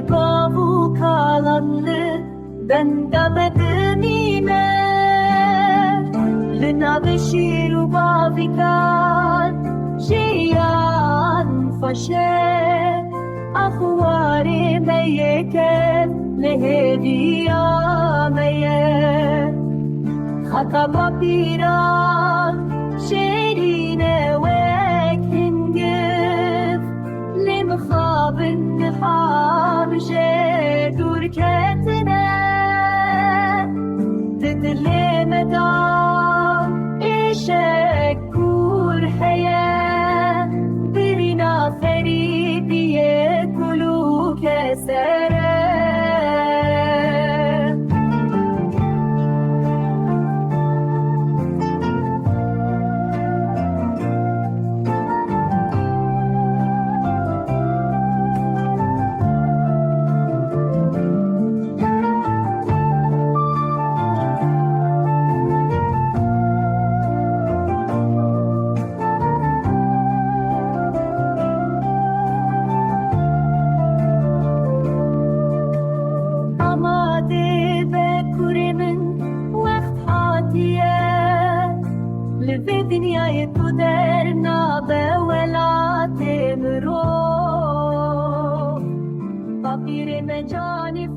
bavu kalanlı benda bednime lina beşiru bavikan jiyan faşe akhwari meyken lehediya meye hataba piran şerine وكنجف لمخاب النحار جدور كتنا تدلي مدام إيشك كور حياة برنا فريدي كلو كسرة في دنيا تدرنا بولا تمرو فقير مجاني